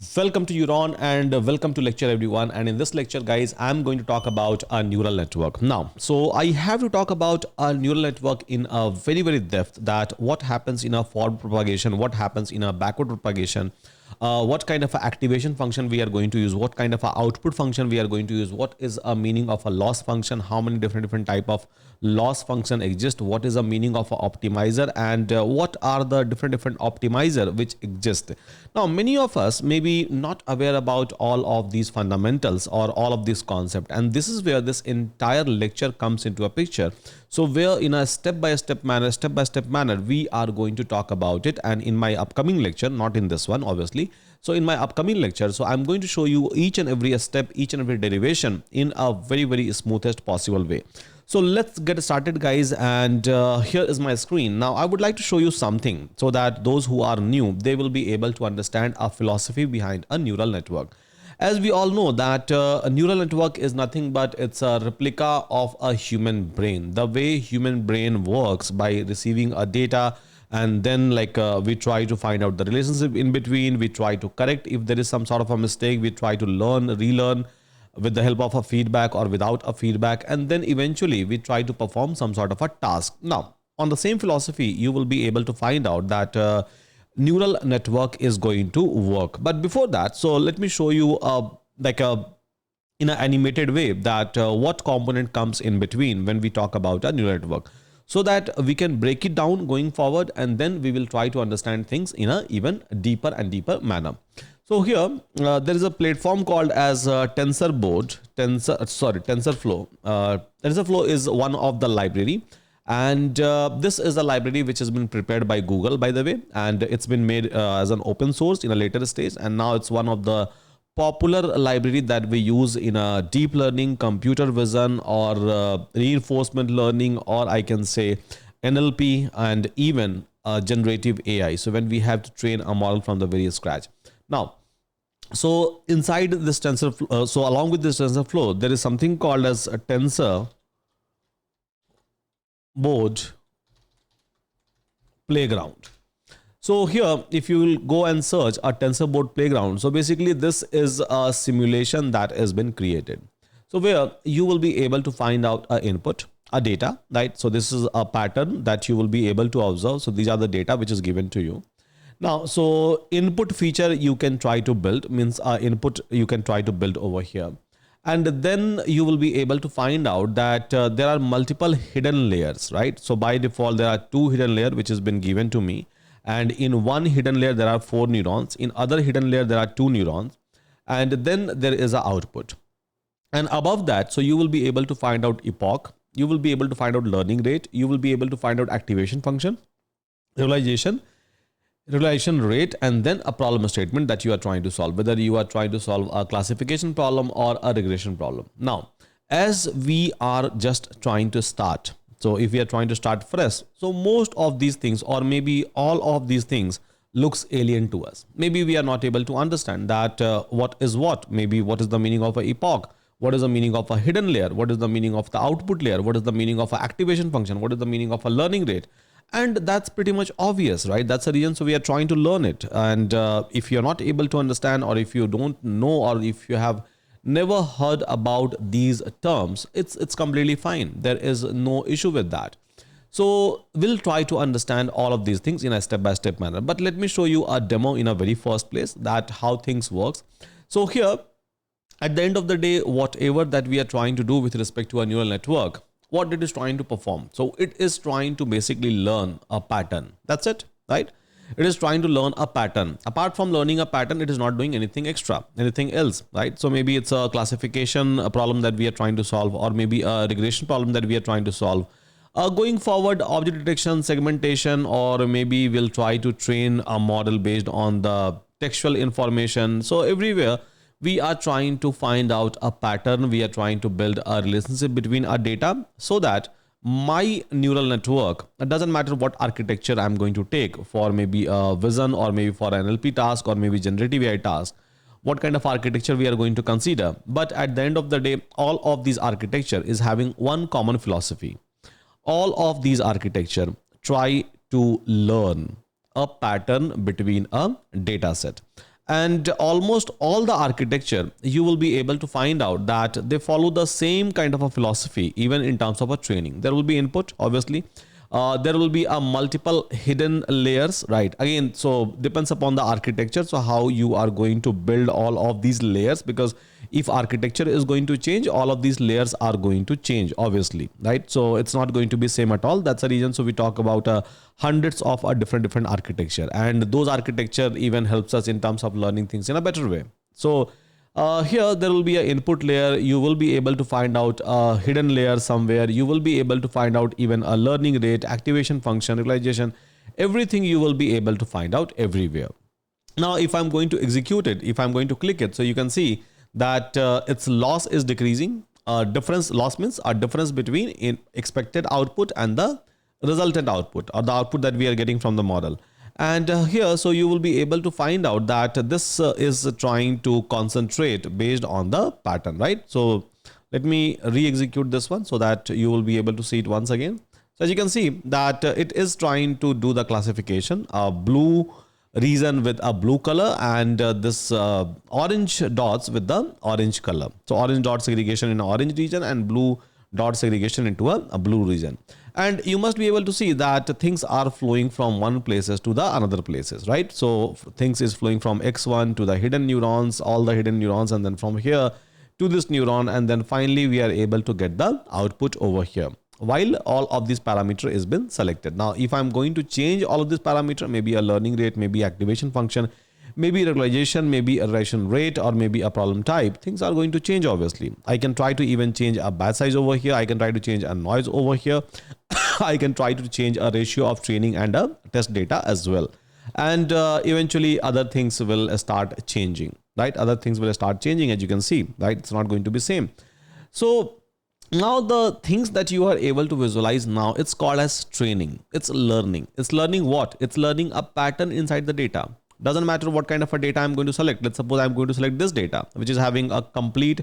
Welcome to Euron and welcome to lecture everyone. And in this lecture, guys, I'm going to talk about a neural network. Now, so I have to talk about a neural network in a very depth, that what happens in a forward propagation, what happens in a backward propagation, what kind of a activation function we are going to use, what kind of a output function we are going to use, what is a meaning of a loss function, how many different type of loss function exist, what is the meaning of a optimizer, and what are the different optimizer which exist. Now many of us may be not aware about all of these fundamentals or all of this concept, and this is where this entire lecture comes into a picture. So where in a step by step manner we are going to talk about it, and in my upcoming lecture, not in this one obviously, so in my upcoming lecture, so I'm going to show you each and every step, each and every derivation in a very smoothest possible way. So let's get started, guys, and here is my screen. Now I would like to show you something so that those who are new, they will be able to understand a philosophy behind a neural network. As we all know that a neural network is nothing but it's a replica of a human brain. The way human brain works by receiving a data, and then we try to find out the relationship in between, we try to correct if there is some sort of a mistake, we try to relearn with the help of a feedback or without a feedback, and then eventually we try to perform some sort of a task. Now on the same philosophy, you will be able to find out that neural network is going to work. But before that, so let me show you in an animated way that what component comes in between when we talk about a neural network, so that we can break it down going forward, and then we will try to understand things in a even deeper and deeper manner. So here there is a platform called as Tensorboard, TensorFlow. TensorFlow is one of the library, and this is a library which has been prepared by Google, by the way, and it's been made as an open source in a later stage, and now it's one of the popular library that we use in a deep learning, computer vision, or reinforcement learning, or I can say NLP, and even generative AI. So when we have to train a model from the very scratch. Now, so inside this TensorFlow, so along with this TensorFlow, there is something called as a Tensorboard playground. So here, if you will go and search a Tensorboard playground, so basically this is a simulation that has been created. So where you will be able to find out a input, a data, right? So this is a pattern that you will be able to observe. So these are the data which is given to you. Now, so input feature you can try to build, means input you can try to build over here. And then you will be able to find out that there are multiple hidden layers, right? So by default, there are 2 hidden layers which has been given to me. And in one hidden layer, there are 4 neurons. In other hidden layer, there are 2 neurons. And then there is an output. And above that, so you will be able to find out epoch. You will be able to find out learning rate. You will be able to find out activation function, realization rate, and then a problem statement that you are trying to solve, whether you are trying to solve a classification problem or a regression problem. Now, as we are just trying to start, so if we are trying to start fresh, so most of these things, or maybe all of these things, looks alien to us. Maybe we are not able to understand that what is what, maybe what is the meaning of a epoch, what is the meaning of a hidden layer, what is the meaning of the output layer, what is the meaning of a activation function, what is the meaning of a learning rate. And that's pretty much obvious, right? That's the reason. So we are trying to learn it. And if you're not able to understand, or if you don't know, or if you have never heard about these terms, it's completely fine. There is no issue with that. So we'll try to understand all of these things in a step-by-step manner. But let me show you a demo in a very first place, that how things works. So here, at the end of the day, whatever that we are trying to do with respect to a neural network, what it is trying to perform. So it is trying to basically learn a pattern. That's it, right? It is trying to learn a pattern. Apart from learning a pattern, it is not doing anything extra, anything else, right? So maybe it's a classification problem that we are trying to solve, or maybe a regression problem that we are trying to solve. Going forward, object detection, segmentation, or maybe we'll try to train a model based on the textual information. So everywhere, we are trying to find out a pattern. We are trying to build a relationship between our data, so that my neural network, it doesn't matter what architecture I'm going to take for maybe a vision, or maybe for an NLP task, or maybe generative AI task, what kind of architecture we are going to consider. But at the end of the day, all of these architecture is having one common philosophy. All of these architecture try to learn a pattern between a data set. And almost all the architecture, you will be able to find out that they follow the same kind of a philosophy, even in terms of a training. There will be input, obviously. There will be a multiple hidden layers, right? Again, so depends upon the architecture. So how you are going to build all of these layers, because if architecture is going to change, all of these layers are going to change, obviously, right? So it's not going to be same at all. That's the reason. So we talk about hundreds of different architecture, and those architecture even helps us in terms of learning things in a better way. So here there will be an input layer. You will be able to find out a hidden layer somewhere. You will be able to find out even a learning rate, activation function, realization, everything you will be able to find out everywhere. Now, if I'm going to execute it, if I'm going to click it, so you can see that its loss is decreasing. Loss means a difference between expected output and the resultant output, or the output that we are getting from the model. And here, so you will be able to find out that this is trying to concentrate based on the pattern, right? So let me re-execute this one so that you will be able to see it once again. So as you can see that it is trying to do the classification, blue region with a blue color, and this orange dots with the orange color. So orange dot segregation in orange region and blue dot segregation into a blue region. And you must be able to see that things are flowing from one places to the another places, right? So things is flowing from X1 to the hidden neurons, all the hidden neurons, and then from here to this neuron, and then finally we are able to get the output over here, while all of these parameter is been selected. Now, if I'm going to change all of this parameter, maybe a learning rate, maybe activation function, maybe regularization, maybe iteration rate, or maybe a problem type, things are going to change, obviously. I can try to even change a batch size over here. I can try to change a noise over here. I can try to change a ratio of training and a test data as well. And eventually other things will start changing, right? Other things will start changing, as you can see, right? It's not going to be same. So now the things that you are able to visualize now, it's called as training. It's learning. It's learning what? It's learning a pattern inside the data. Doesn't matter what kind of a data I'm going to select. Let's suppose I'm going to select this data, which is having a complete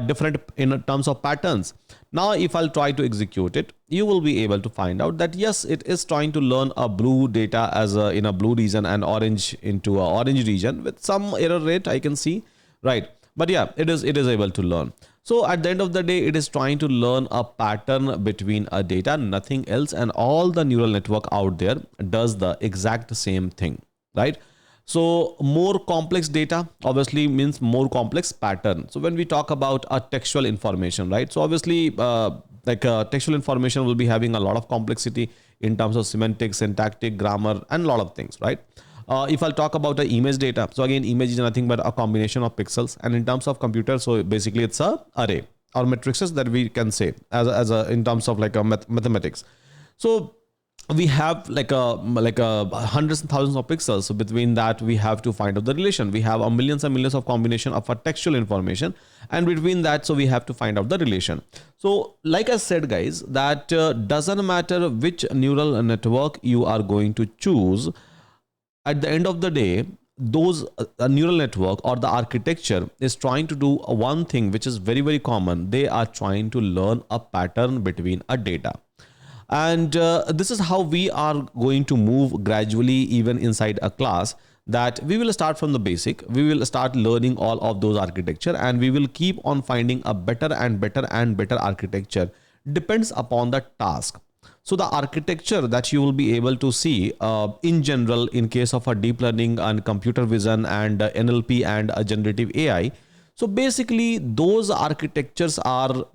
different in terms of patterns. Now, if I'll try to execute it, you will be able to find out that yes, it is trying to learn a blue data as in a blue region and orange into a orange region with some error rate I can see, right? But yeah, it is able to learn. So at the end of the day, it is trying to learn a pattern between a data, nothing else, and all the neural network out there does the exact same thing, right? So more complex data obviously means more complex pattern. So when we talk about a textual information, right? So obviously textual information will be having a lot of complexity in terms of semantics, syntactic, grammar, and a lot of things, right? If I'll talk about the image data, so again, image is nothing but a combination of pixels. And in terms of computer, so basically it's a array or matrices that we can say as a in terms of like a mathematics. So we have like a hundreds and thousands of pixels. So between that, we have to find out the relation. We have a millions and millions of combination of a textual information, and between that, so we have to find out the relation. So like I said, guys, that doesn't matter which neural network you are going to choose. At the end of the day, those neural network or the architecture is trying to do one thing, which is very, very common. They are trying to learn a pattern between a data. And this is how we are going to move gradually, even inside a class, that we will start from the basic. We will start learning all of those architecture, and we will keep on finding a better and better and better architecture. Depends upon the task. So the architecture that you will be able to see in general, in case of a deep learning and computer vision and NLP and generative AI. So basically those architectures are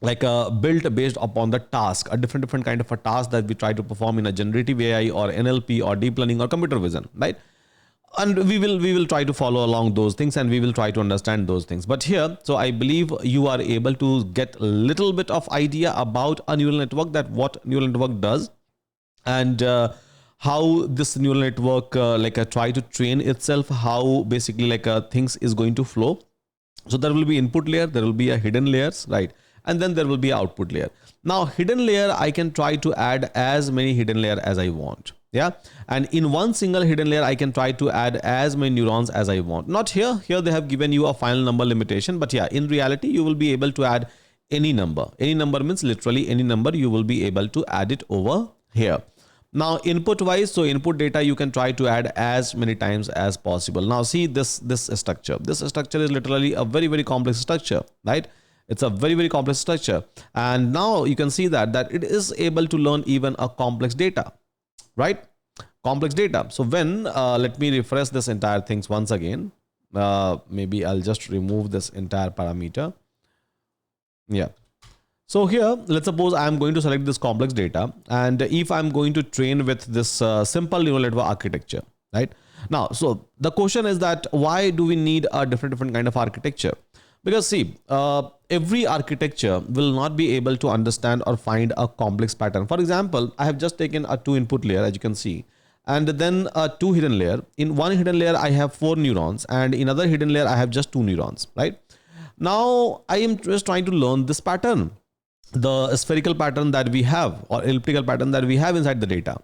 like built based upon the task, a different kind of a task that we try to perform in a generative AI or NLP or deep learning or computer vision, right? And we will try to follow along those things, and we will try to understand those things. But here, so I believe you are able to get a little bit of idea about a neural network, that what neural network does, and how this neural network try to train itself, how basically things is going to flow. So there will be input layer, there will be a hidden layers, right? And then there will be output layer. Now hidden layer, I can try to add as many hidden layer as I want. Yeah. And in one single hidden layer, I can try to add as many neurons as I want. Not here. Here they have given you a final number limitation, but yeah, in reality, you will be able to add any number. Any number means literally any number, you will be able to add it over here. Now input wise, so input data you can try to add as many times as possible. Now see this structure. This structure is literally a very complex structure, right? It's a very complex structure, and now you can see that it is able to learn even a complex data, right? Complex data. So when let me refresh this entire things once again. Maybe I'll just remove this entire parameter. Yeah. So here, let's suppose I'm going to select this complex data, and if I'm going to train with this simple neural network architecture, right? Now, so the question is that why do we need a different kind of architecture? Because see, every architecture will not be able to understand or find a complex pattern. For example, I have just taken a 2 input layer, as you can see, and then a 2 hidden layer. In one hidden layer, I have 4 neurons, and in other hidden layer, I have just 2 neurons, right? Now, I am just trying to learn this pattern, the spherical pattern that we have or elliptical pattern that we have inside the data,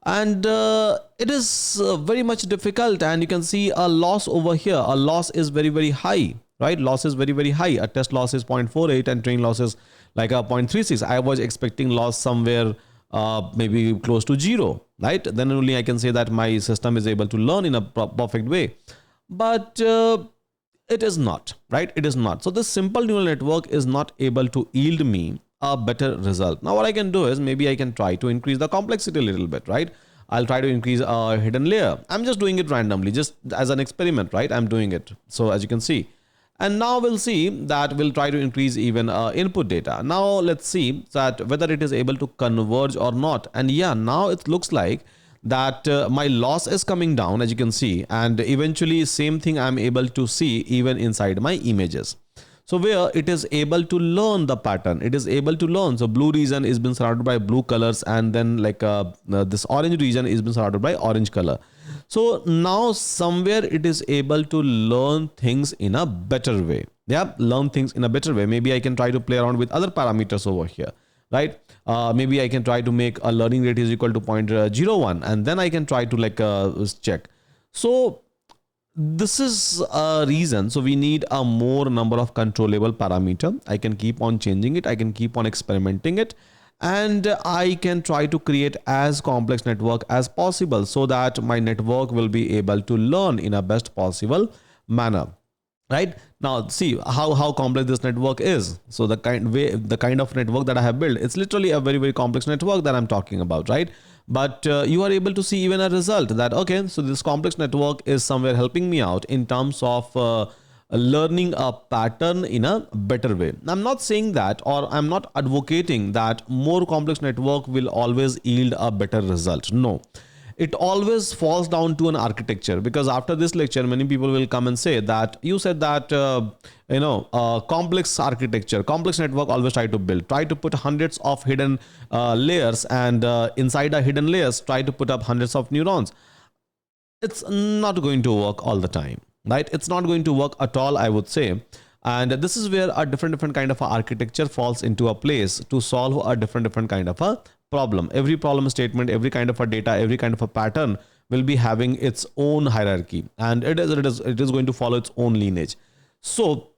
and it is very much difficult, and you can see a loss over here. A loss is very high, right? Loss is very high. A test loss is 0.48 and train loss is like a 0.36. I was expecting loss somewhere maybe close to 0, right? Then only I can say that my system is able to learn in a perfect way, but it is not, right? It is not. So this simple neural network is not able to yield me a better result. Now what I can do is maybe I can try to increase the complexity a little bit, right? I'll try to increase a hidden layer. I'm just doing it randomly, just as an experiment, right? I'm doing it. So as you can see, and now we'll see that we'll try to increase even input data. Now let's see that whether it is able to converge or not. And yeah, now it looks like that my loss is coming down, as you can see, and eventually same thing I'm able to see even inside my images. So where it is able to learn the pattern, it is able to learn. So blue region is been surrounded by blue colors, and then like this orange region is been surrounded by orange color. So now somewhere it is able to learn things in a better way. Yeah, learn things in a better way. Maybe I can try to play around with other parameters over here, right? Maybe I can try to make a learning rate is equal to 0.01, and then I can try to like check. So this is a reason. So we need a more number of controllable parameter. I can keep on changing it. I can keep on experimenting it, and I can try to create as complex network as possible so that my network will be able to learn in a best possible manner. Right now, see how complex this network is. So the kind of network that I have built, it's literally a very complex network that I'm talking about, right? But you are able to see even a result that okay, so this complex network is somewhere helping me out in terms of learning a pattern in a better way. I'm not saying that, or I'm not advocating that more complex network will always yield a better result. No, it always falls down to an architecture, because after this lecture many people will come and say that you said that complex architecture, complex network always try to put hundreds of hidden layers, and inside a hidden layers try to put up hundreds of neurons. It's not going to work all the time, right? It's not going to work at all, I would say. And this is where a different kind of architecture falls into a place to solve a different kind of a problem. Every problem statement, every kind of a data, every kind of a pattern will be having its own hierarchy, and it is going to follow its own lineage. So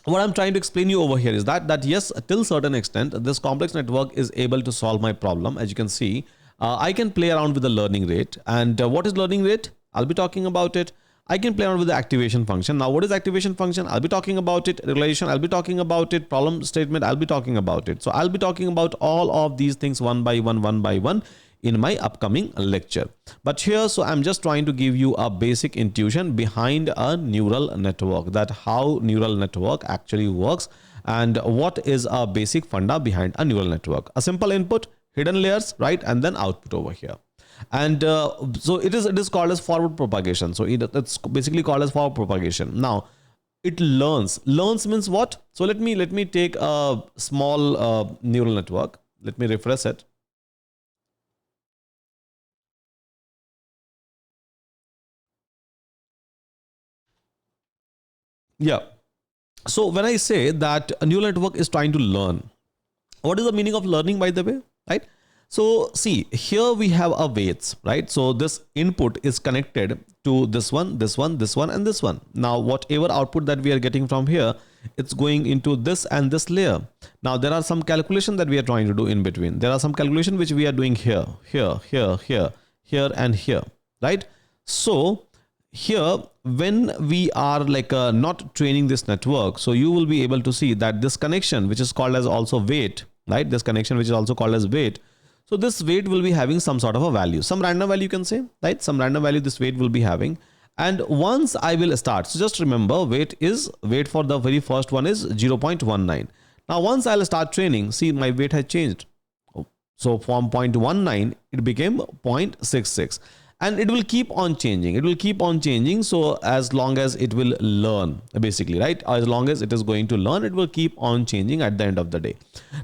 what I'm trying to explain you over here is that yes, till certain extent this complex network is able to solve my problem. As you can see, I can play around with the learning rate. And what is learning rate? I'll be talking about it. I can play around with the activation function. Now what is activation function? I'll be talking about it. Relation, I'll be talking about it. Problem statement, I'll be talking about it. So I'll be talking about all of these things one by one in my upcoming lecture. But here, so I'm just trying to give you a basic intuition behind a neural network, that how neural network actually works and what is a basic funda behind a neural network. A simple input, hidden layers, right? And then output over here. And so it is called as forward propagation. So it's basically called as forward propagation. Now it learns means what? So let me take a small neural network. Let me refresh it. Yeah. So when I say that a neural network is trying to learn, what is the meaning of learning, by the way, right? So see, here we have a weights, right? So this input is connected to this one, this one, this one, and this one. Now, whatever output that we are getting from here, it's going into this and this layer. Now, there are some calculation that we are trying to do in between. There are some calculation which we are doing here, here, here, here, here, and here, right? So here, when we are like not training this network, so you will be able to see that this connection, which is called as also weight, right? This connection, which is also called as weight. So this weight will be having some sort of a value, some random value you can say, right? Some random value this weight will be having. And once I will start, so just remember weight for the very first one is 0.19. Now, once I'll start training, see my weight has changed. So from 0.19, it became 0.66. And it will keep on changing. It will keep on changing. So as long as it will learn, basically, right? As long as it is going to learn, it will keep on changing at the end of the day.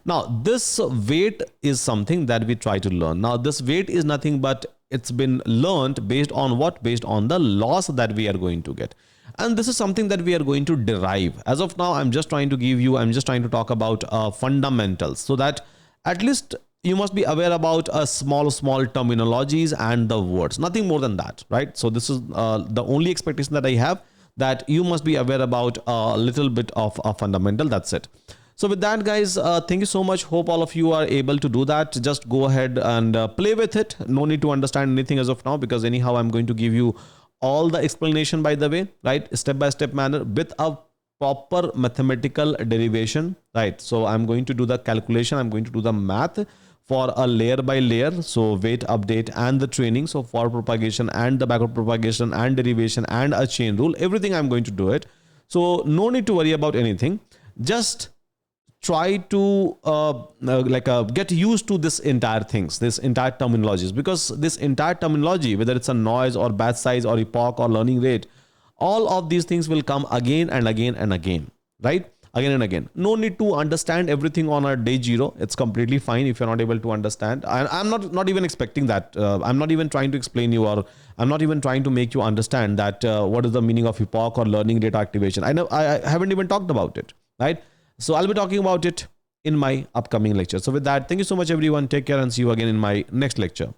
Now, this weight is something that we try to learn. Now, this weight is nothing but it's been learned based on what? Based on the loss that we are going to get. And this is something that we are going to derive. As of now, I'm just trying to talk about fundamentals, so that at least you must be aware about small terminologies and the words, nothing more than that, right? So this is the only expectation that I have, that you must be aware about a little bit of a fundamental. That's it. So with that, guys, thank you so much. Hope all of you are able to do that. Just go ahead and play with it. No need to understand anything as of now, because anyhow, I'm going to give you all the explanation, by the way, right? Step-by-step manner with a proper mathematical derivation, right? So I'm going to do the calculation. I'm going to do the math for a layer by layer. So weight update and the training. So for propagation and the backward propagation and derivation and a chain rule, everything I'm going to do it. So no need to worry about anything. Just try to get used to this entire things, this entire terminologies, because this entire terminology, whether it's a noise or batch size or epoch or learning rate, all of these things will come again and again and again, right? Again and again. No need to understand everything on a day zero. It's completely fine if you're not able to understand. I'm not even expecting that. I'm not even trying to explain you, or I'm not even trying to make you understand that what is the meaning of epoch or learning data activation. I know I haven't even talked about it, right? So I'll be talking about it in my upcoming lecture. So with that, thank you so much, everyone. Take care and see you again in my next lecture.